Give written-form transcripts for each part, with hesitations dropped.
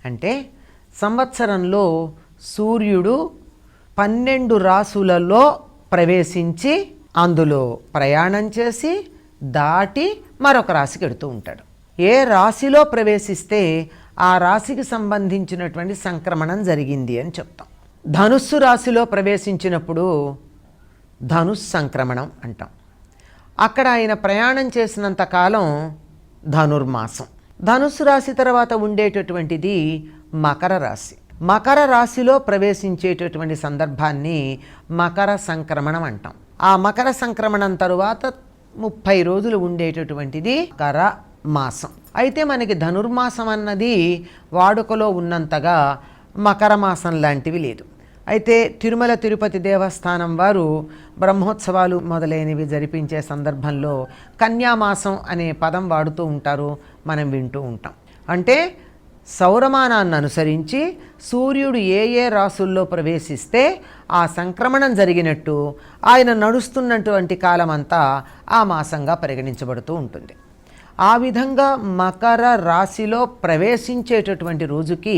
అంటే సంవత్సరంలో సూర్యుడు 12 రాసులలో ప్రవేశించి అందులో ప్రయాణం చేసి దాటి మరొక రాశికి వెడుతూ ఉంటాడు. ఏ రాశిలో ప్రవేశిస్తే ఆ రాశికి సంబంధించినటువంటి సంక్రమణం జరిగింది అని చెప్తాం. ధనుస్సు రాశిలో ప్రవేశించినప్పుడు ధనుస్ సంక్రమణం అంటాం. అక్కడ ఆయన ప్రయాణం చేసినంత కాలం ధనుర్మాసం. ధనుస్సు రాశి తర్వాత ఉండేటటువంటిది మకర రాశి. మకర రాశిలో ప్రవేశించేటటువంటి సందర్భాన్ని మకర సంక్రమణం అంటాం. ఆ మకర సంక్రమణం తరువాత 30 రోజులు ఉండేటటువంటిది మకర మాసం. అయితే మనకి ధనుర్మాసం అన్నది వాడుకలో ఉన్నంతగా మకర మాసం లాంటివి లేదు. అయితే తిరుమల తిరుపతి దేవస్థానం వారు బ్రహ్మోత్సవాలు మొదలైనవి జరిపించే సందర్భంలో కన్యామాసం అనే పదం వాడుతూ ఉంటారు, మనం వింటూ ఉంటాం. అంటే సౌరమానాన్ని అనుసరించి సూర్యుడు ఏ రాసుల్లో ప్రవేశిస్తే ఆ సంక్రమణం జరిగినట్టు ఆయన నడుస్తున్నటువంటి కాలమంతా ఆ మాసంగా పరిగణించబడుతూ ఉంటుంది. ఆ విధంగా మకర రాశిలో ప్రవేశించేటటువంటి రోజుకి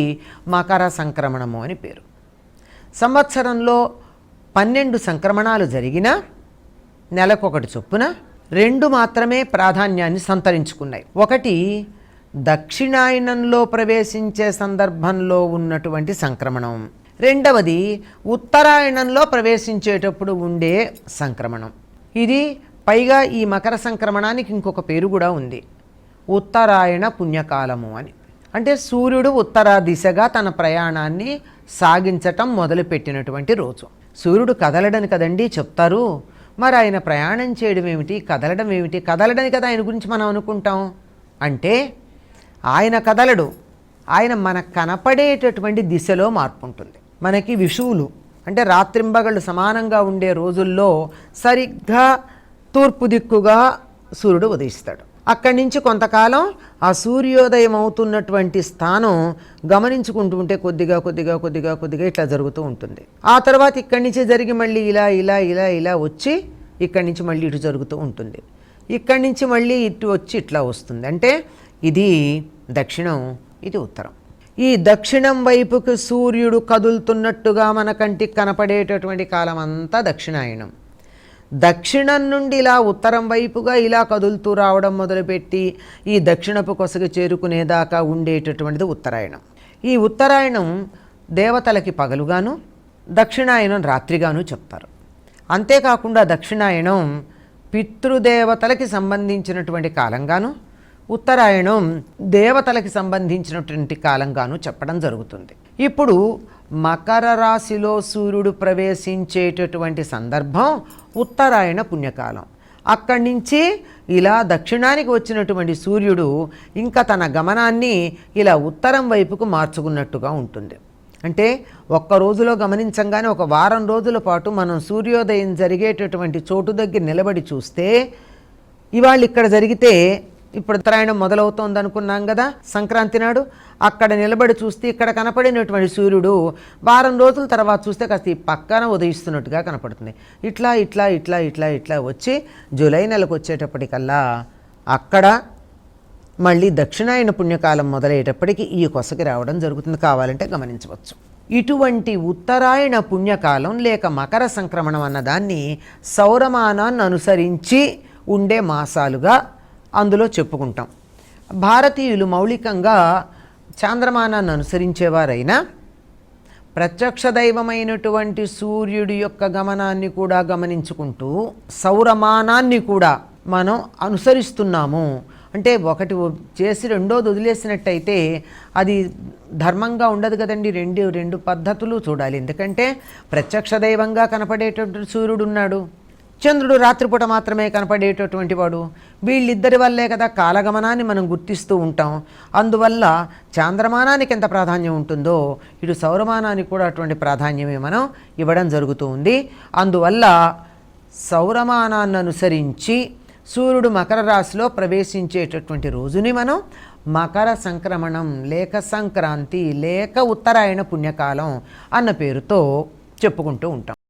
మకర సంక్రమణము అని పేరు. సంవత్సరంలో 12 సంక్రమణాలు జరిగినా నెలకొకటి చొప్పున 2 మాత్రమే ప్రాధాన్యాన్ని సంతరించుకున్నాయి. ఒకటి దక్షిణాయనంలో ప్రవేశించే సందర్భంలో ఉన్నటువంటి సంక్రమణం, రెండవది ఉత్తరాయణంలో ప్రవేశించేటప్పుడు ఉండే సంక్రమణం. ఇది పైగా ఈ మకర సంక్రమణానికి ఇంకొక పేరు కూడా ఉంది, ఉత్తరాయణ పుణ్యకాలము అని. అంటే సూర్యుడు ఉత్తర దిశగా తన ప్రయాణాన్ని సాగించటం మొదలుపెట్టినటువంటి రోజు. సూర్యుడు కదలడని కదండి చెప్తారు, మరి ఆయన ప్రయాణం చేయడం ఏమిటి, కదలడం ఏమిటి? కదలడని కదా ఆయన గురించి మనం అనుకుంటాం. అంటే ఆయన కదలడు, ఆయన మనకు కనపడేటటువంటి దిశలో మార్పు ఉంటుంది. మనకి విషువులు అంటే రాత్రింబగళ్ళు సమానంగా ఉండే రోజుల్లో సరిగ్గా తూర్పు దిక్కుగా సూర్యుడు ఉదయిస్తాడు. అక్కడి నుంచి కొంతకాలం ఆ సూర్యోదయం అవుతున్నటువంటి స్థానం గమనించుకుంటూ ఉంటే కొద్దిగా కొద్దిగా కొద్దిగా కొద్దిగా ఇట్లా జరుగుతూ ఉంటుంది. ఆ తర్వాత ఇక్కడి నుంచి జరిగి మళ్ళీ ఇలా ఇలా ఇలా ఇలా వచ్చి ఇక్కడి నుంచి మళ్ళీ ఇటు జరుగుతూ ఉంటుంది. ఇక్కడి నుంచి మళ్ళీ ఇటు వచ్చి ఇట్లా వస్తుంది. అంటే ఇది దక్షిణం, ఇది ఉత్తరం. ఈ దక్షిణం వైపుకు సూర్యుడు కదులుతున్నట్టుగా మన కంటికి కనపడేటటువంటి కాలం అంతా దక్షిణాయనం. దక్షిణం నుండి ఇలా ఉత్తరం వైపుగా ఇలా కదులుతూ రావడం మొదలుపెట్టి ఈ దక్షిణపు కొసకి చేరుకునేదాకా ఉండేటటువంటిది ఉత్తరాయణం. ఈ ఉత్తరాయణం దేవతలకి పగలుగాను, దక్షిణాయనం రాత్రిగాను చెప్తారు. అంతేకాకుండా దక్షిణాయనం పితృదేవతలకి సంబంధించినటువంటి కాలంగాను, ఉత్తరాయణం దేవతలకి సంబంధించినటువంటి కాలంగాను చెప్పడం జరుగుతుంది. ఇప్పుడు మకర రాశిలో సూర్యుడు ప్రవేశించేటటువంటి సందర్భం ఉత్తరాయణ పుణ్యకాలం. అక్కడి నుంచి ఇలా దక్షిణానికి వచ్చినటువంటి సూర్యుడు ఇంకా తన గమనాన్ని ఇలా ఉత్తరం వైపుకు మార్చుకున్నట్టుగా ఉంటుంది. అంటే ఒక్క రోజులో గమనించంగానే ఒక వారం రోజుల పాటు మనం సూర్యోదయం జరిగేటటువంటి చోటు దగ్గర నిలబడి చూస్తే, ఇవాళ ఇక్కడ జరిగితే ఇప్పుడు ఉత్తరాయణం మొదలవుతోంది అనుకున్నాం కదా సంక్రాంతి నాడు, అక్కడ నిలబడి చూస్తే ఇక్కడ కనపడినటువంటి సూర్యుడు వారం రోజుల తర్వాత చూస్తే కాస్త ఈ పక్కన ఉదయిస్తున్నట్టుగా కనపడుతుంది. ఇట్లా ఇట్లా ఇట్లా ఇట్లా ఇట్లా వచ్చి జూలై నెలకు వచ్చేటప్పటికల్లా అక్కడ మళ్ళీ దక్షిణాయన పుణ్యకాలం మొదలయ్యేటప్పటికి ఈ కొసకి రావడం జరుగుతుంది. కావాలంటే గమనించవచ్చు. ఇటువంటి ఉత్తరాయణ పుణ్యకాలం లేక మకర సంక్రమణం అన్నదాన్ని సౌరమానాన్ని అనుసరించి ఉండే మాసాలుగా అందులో చెప్పుకుంటాం. భారతీయులు మౌలికంగా చాంద్రమానాన్ని అనుసరించేవారైనా ప్రత్యక్ష దైవమైనటువంటి సూర్యుడి యొక్క గమనాన్ని కూడా గమనించుకుంటూ సౌరమానాన్ని కూడా మనం అనుసరిస్తున్నాము. అంటే ఒకటి చేసి రెండోది వదిలేసినట్టయితే అది ధర్మంగా ఉండదు కదండి. రెండు పద్ధతులు చూడాలి. ఎందుకంటే ప్రత్యక్ష దైవంగా కనపడేటటువంటి సూర్యుడు ఉన్నాడు, చంద్రుడు రాత్రిపూట మాత్రమే కనపడేటటువంటి వాడు. వీళ్ళిద్దరి వల్లే కదా కాలగమనాన్ని మనం గుర్తిస్తూ ఉంటాం. అందువల్ల చాంద్రమానానికి ఎంత ప్రాధాన్యం ఉంటుందో ఇటు సౌరమానానికి కూడా అటువంటి ప్రాధాన్యమే మనం ఇవ్వడం జరుగుతూ ఉంది. అందువల్ల సౌరమానాన్ని అనుసరించి సూర్యుడు మకర రాశిలో ప్రవేశించేటటువంటి రోజుని మనం మకర సంక్రమణం లేక సంక్రాంతి లేక ఉత్తరాయణ పుణ్యకాలం అన్న పేరుతో చెప్పుకుంటూ ఉంటాం.